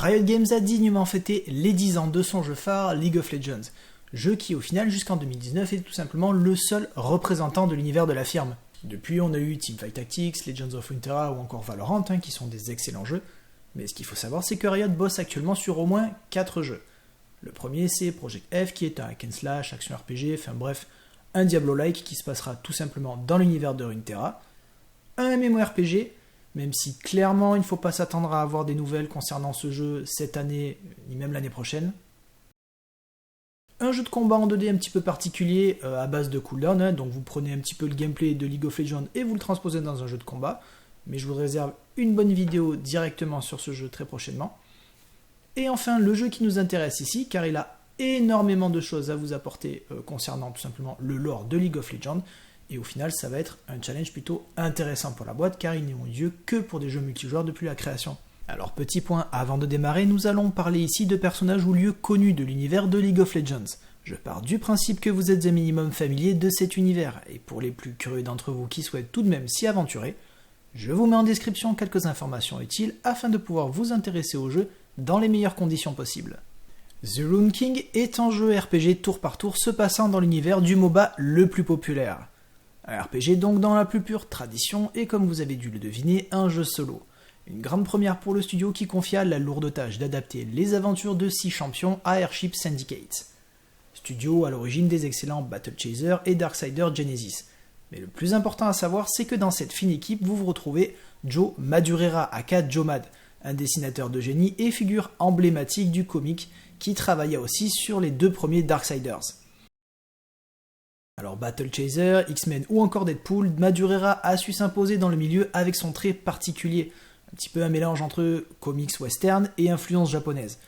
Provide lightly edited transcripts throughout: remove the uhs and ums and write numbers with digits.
Riot Games a dignement fêté les 10 ans de son jeu phare League of Legends, jeu qui au final jusqu'en 2019 était tout simplement le seul représentant de l'univers de la firme. Depuis on a eu Teamfight Tactics, Legends of Runeterra ou encore Valorant qui sont des excellents jeux, mais ce qu'il faut savoir c'est que Riot bosse actuellement sur au moins 4 jeux. Le premier c'est Project F qui est un hack and slash, action RPG, enfin bref, un Diablo-like qui se passera tout simplement dans l'univers de Runeterra, un MMORPG, même si clairement il ne faut pas s'attendre à avoir des nouvelles concernant ce jeu cette année, ni même l'année prochaine. Un jeu de combat en 2D un petit peu particulier à base de cooldown, donc vous prenez un petit peu le gameplay de League of Legends et vous le transposez dans un jeu de combat, mais je vous réserve une bonne vidéo directement sur ce jeu très prochainement. Et enfin le jeu qui nous intéresse ici, car il a énormément de choses à vous apporter concernant tout simplement le lore de League of Legends, et au final ça va être un challenge plutôt intéressant pour la boîte car ils n'ont lieu que pour des jeux multijoueurs depuis la création. Alors petit point, avant de démarrer, nous allons parler ici de personnages ou lieux connus de l'univers de League of Legends. Je pars du principe que vous êtes un minimum familier de cet univers, et pour les plus curieux d'entre vous qui souhaitent tout de même s'y aventurer, je vous mets en description quelques informations utiles afin de pouvoir vous intéresser au jeu dans les meilleures conditions possibles. The Rune King est un jeu RPG tour par tour se passant dans l'univers du MOBA le plus populaire. Un RPG donc dans la plus pure tradition et comme vous avez dû le deviner, un jeu solo. Une grande première pour le studio qui confia la lourde tâche d'adapter les aventures de 6 champions à Airship Syndicate. Studio à l'origine des excellents Battle Chaser et Darksider Genesis. Mais le plus important à savoir, c'est que dans cette fine équipe, vous vous retrouvez Joe Madureira aka Joe Mad, un dessinateur de génie et figure emblématique du comic qui travailla aussi sur les 2 premiers Darksiders. Alors Battle Chaser, X-Men ou encore Deadpool, Madureira a su s'imposer dans le milieu avec son trait particulier, un petit peu un mélange entre comics western et influence japonaise.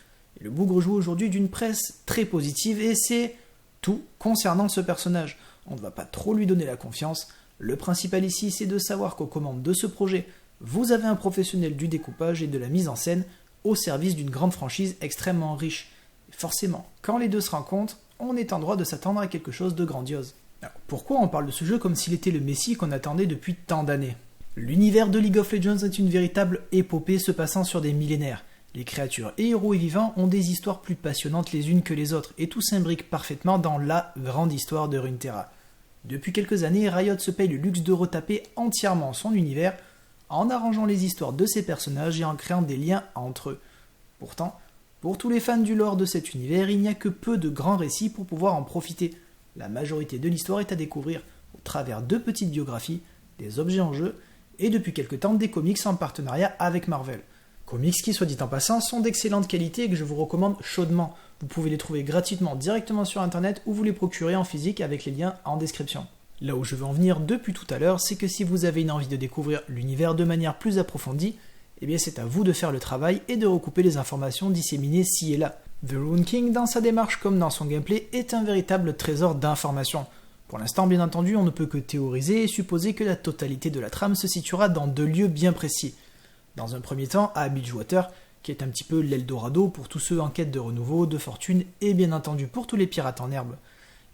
Et le bougre joue aujourd'hui d'une presse très positive et c'est tout concernant ce personnage. On ne va pas trop lui donner la confiance, le principal ici c'est de savoir qu'aux commandes de ce projet, vous avez un professionnel du découpage et de la mise en scène au service d'une grande franchise extrêmement riche. Et forcément, quand les deux se rencontrent, on est en droit de s'attendre à quelque chose de grandiose. Alors, pourquoi on parle de ce jeu comme s'il était le messie qu'on attendait depuis tant d'années ? L'univers de League of Legends est une véritable épopée se passant sur des millénaires. Les créatures et héros et vivants ont des histoires plus passionnantes les unes que les autres, et tout s'imbrique parfaitement dans la grande histoire de Runeterra. Depuis quelques années, Riot se paye le luxe de retaper entièrement son univers, en arrangeant les histoires de ses personnages et en créant des liens entre eux. Pourtant, pour tous les fans du lore de cet univers, il n'y a que peu de grands récits pour pouvoir en profiter. La majorité de l'histoire est à découvrir au travers de petites biographies, des objets en jeu, et depuis quelque temps des comics en partenariat avec Marvel. Comics qui, soit dit en passant, sont d'excellente qualité et que je vous recommande chaudement. Vous pouvez les trouver gratuitement directement sur internet ou vous les procurer en physique avec les liens en description. Là où je veux en venir depuis tout à l'heure, c'est que si vous avez une envie de découvrir l'univers de manière plus approfondie, eh bien c'est à vous de faire le travail et de recouper les informations disséminées ci et là. The Rune King, dans sa démarche comme dans son gameplay, est un véritable trésor d'informations. Pour l'instant, bien entendu, on ne peut que théoriser et supposer que la totalité de la trame se situera dans 2 lieux bien précis. Dans un premier temps, à Bilgewater, qui est un petit peu l'Eldorado pour tous ceux en quête de renouveau, de fortune, et bien entendu pour tous les pirates en herbe.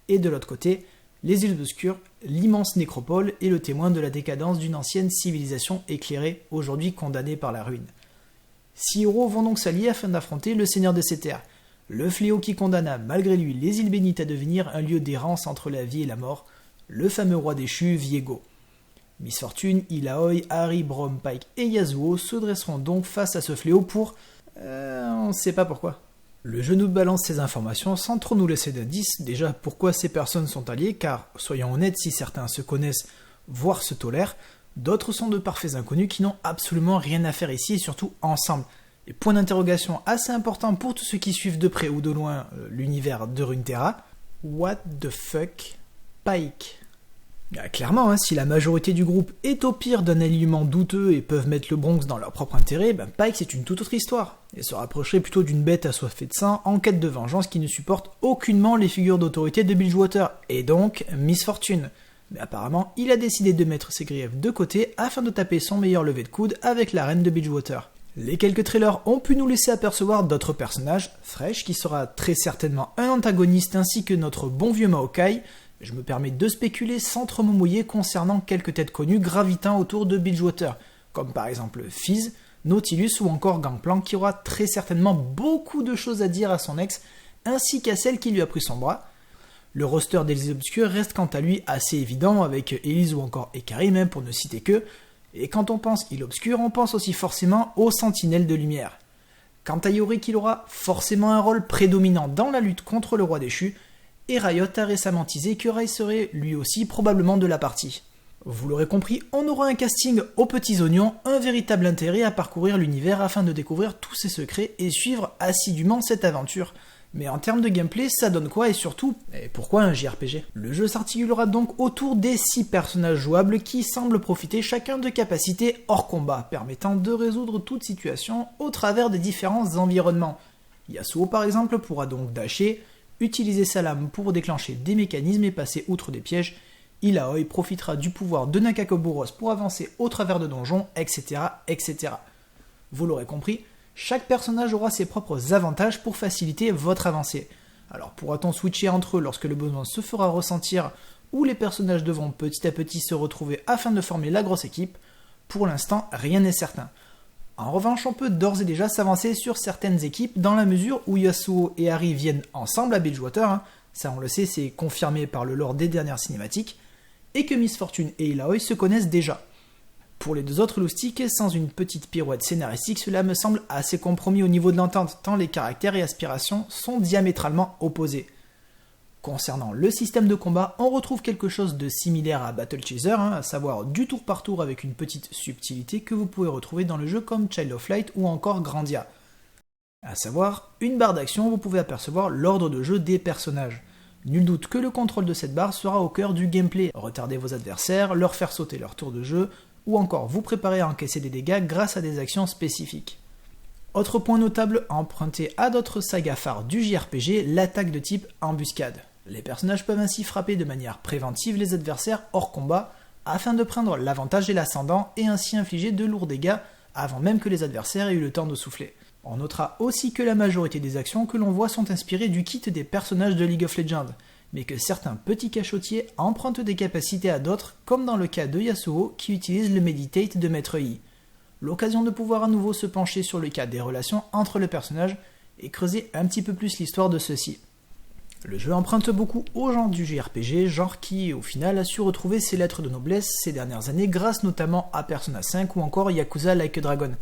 Et de l'autre côté, les îles obscures, l'immense nécropole et le témoin de la décadence d'une ancienne civilisation éclairée, aujourd'hui condamnée par la ruine. 6 héros vont donc s'allier afin d'affronter le seigneur de ces terres, le fléau qui condamna malgré lui les îles bénites à devenir un lieu d'errance entre la vie et la mort, le fameux roi déchu Viego. Miss Fortune, Ilaoi, Harry, Braum, Pike et Yasuo se dresseront donc face à ce fléau pour... on ne sait pas pourquoi. Le jeu nous balance ces informations sans trop nous laisser d'indices, déjà pourquoi ces personnes sont alliées, car, soyons honnêtes, si certains se connaissent, voire se tolèrent, d'autres sont de parfaits inconnus qui n'ont absolument rien à faire ici et surtout ensemble. Et point d'interrogation assez important pour tous ceux qui suivent de près ou de loin l'univers de Runeterra, what the fuck, Pike ? Clairement, si la majorité du groupe est au pire d'un alignement douteux et peuvent mettre le Bronx dans leur propre intérêt, Pike c'est une toute autre histoire, et se rapprocherait plutôt d'une bête assoiffée de sang en quête de vengeance qui ne supporte aucunement les figures d'autorité de Bilgewater, et donc Miss Fortune. Mais apparemment, il a décidé de mettre ses griefs de côté afin de taper son meilleur lever de coude avec la reine de Bilgewater. Les quelques trailers ont pu nous laisser apercevoir d'autres personnages, Thresh qui sera très certainement un antagoniste ainsi que notre bon vieux Maokai. Je me permets de spéculer sans trop me mouiller concernant quelques têtes connues gravitant autour de Bilgewater, comme par exemple Fizz, Nautilus ou encore Gangplank qui aura très certainement beaucoup de choses à dire à son ex, ainsi qu'à celle qui lui a pris son bras. Le roster d'Élise Obscure reste quant à lui assez évident avec Élise ou encore Ekari même pour ne citer que, et quand on pense Île Obscure, on pense aussi forcément aux Sentinelles de Lumière. Quant à Yorick, il aura forcément un rôle prédominant dans la lutte contre le roi déchu, et Riot a récemment teasé que Rai serait lui aussi probablement de la partie. Vous l'aurez compris, on aura un casting aux petits oignons, un véritable intérêt à parcourir l'univers afin de découvrir tous ses secrets et suivre assidûment cette aventure. Mais en termes de gameplay, ça donne quoi et surtout, pourquoi un JRPG? Le jeu s'articulera donc autour des 6 personnages jouables qui semblent profiter chacun de capacités hors combat, permettant de résoudre toute situation au travers des différents environnements. Yasuo par exemple pourra donc dasher, utiliser sa lame pour déclencher des mécanismes et passer outre des pièges. Illaoi profitera du pouvoir de Nakakoburos pour avancer au travers de donjons, etc. etc. Vous l'aurez compris, chaque personnage aura ses propres avantages pour faciliter votre avancée. Alors pourra-t-on switcher entre eux lorsque le besoin se fera ressentir ou les personnages devront petit à petit se retrouver afin de former la grosse équipe? Pour l'instant, rien n'est certain. En revanche, on peut d'ores et déjà s'avancer sur certaines équipes dans la mesure où Yasuo et Ahri viennent ensemble à Bilgewater, ça on le sait, c'est confirmé par le lore des dernières cinématiques, et que Miss Fortune et Illaoi se connaissent déjà. Pour les deux autres loustiques, sans une petite pirouette scénaristique, cela me semble assez compromis au niveau de l'entente, tant les caractères et aspirations sont diamétralement opposés. Concernant le système de combat, on retrouve quelque chose de similaire à Battle Chaser, à savoir du tour par tour avec une petite subtilité que vous pouvez retrouver dans le jeu comme Child of Light ou encore Grandia. À savoir, une barre d'action, vous pouvez apercevoir l'ordre de jeu des personnages. Nul doute que le contrôle de cette barre sera au cœur du gameplay, retarder vos adversaires, leur faire sauter leur tour de jeu, ou encore vous préparer à encaisser des dégâts grâce à des actions spécifiques. Autre point notable, emprunté à d'autres sagas phares du JRPG, l'attaque de type embuscade. Les personnages peuvent ainsi frapper de manière préventive les adversaires hors combat, afin de prendre l'avantage et l'ascendant et ainsi infliger de lourds dégâts avant même que les adversaires aient eu le temps de souffler. On notera aussi que la majorité des actions que l'on voit sont inspirées du kit des personnages de League of Legends, mais que certains petits cachotiers empruntent des capacités à d'autres, comme dans le cas de Yasuo qui utilise le Meditate de Maître Yi. L'occasion de pouvoir à nouveau se pencher sur le cas des relations entre les personnages et creuser un petit peu plus l'histoire de ceux-ci. Le jeu emprunte beaucoup au genre du JRPG, genre qui au final a su retrouver ses lettres de noblesse ces dernières années grâce notamment à Persona 5 ou encore Yakuza Like a Dragon.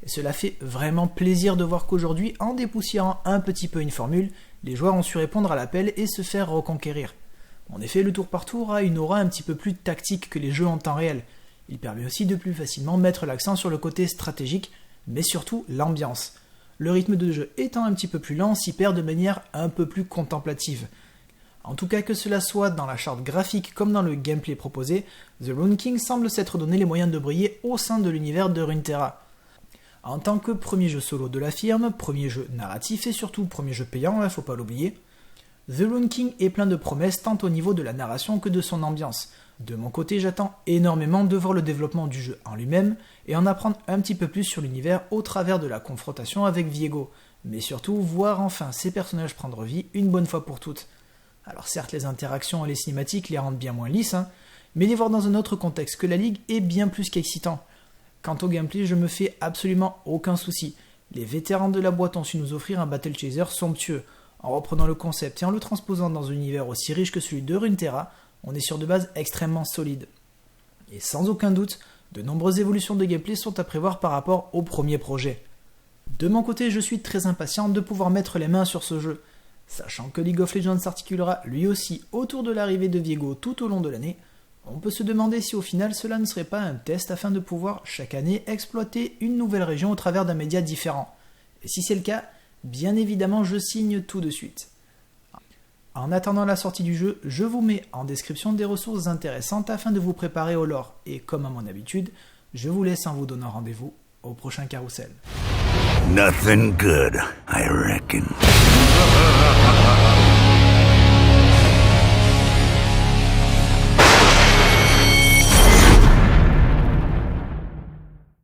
Et cela fait vraiment plaisir de voir qu'aujourd'hui, en dépoussiérant un petit peu une formule, les joueurs ont su répondre à l'appel et se faire reconquérir. En effet, le tour par tour a une aura un petit peu plus tactique que les jeux en temps réel. Il permet aussi de plus facilement mettre l'accent sur le côté stratégique, mais surtout l'ambiance. Le rythme de jeu étant un petit peu plus lent, s'y perd de manière un peu plus contemplative. En tout cas, que cela soit dans la charte graphique comme dans le gameplay proposé, The Rune King semble s'être donné les moyens de briller au sein de l'univers de Runeterra. En tant que premier jeu solo de la firme, premier jeu narratif et surtout premier jeu payant, faut pas l'oublier, The Rune King est plein de promesses tant au niveau de la narration que de son ambiance. De mon côté, j'attends énormément de voir le développement du jeu en lui-même et en apprendre un petit peu plus sur l'univers au travers de la confrontation avec Viego, mais surtout voir enfin ces personnages prendre vie une bonne fois pour toutes. Alors certes, les interactions et les cinématiques les rendent bien moins lisses, mais les voir dans un autre contexte que la Ligue est bien plus qu'excitant. Quant au gameplay, je me fais absolument aucun souci. Les vétérans de la boîte ont su nous offrir un Battle Chaser somptueux. En reprenant le concept et en le transposant dans un univers aussi riche que celui de Runeterra, on est sur de bases extrêmement solides. Et sans aucun doute, de nombreuses évolutions de gameplay sont à prévoir par rapport au premier projet. De mon côté, je suis très impatient de pouvoir mettre les mains sur ce jeu. Sachant que League of Legends s'articulera lui aussi autour de l'arrivée de Viego tout au long de l'année, on peut se demander si au final cela ne serait pas un test afin de pouvoir chaque année exploiter une nouvelle région au travers d'un média différent. Et si c'est le cas, bien évidemment je signe tout de suite. En attendant la sortie du jeu, je vous mets en description des ressources intéressantes afin de vous préparer au lore. Et comme à mon habitude, je vous laisse en vous donnant rendez-vous au prochain carrousel. Nothing good, I reckon.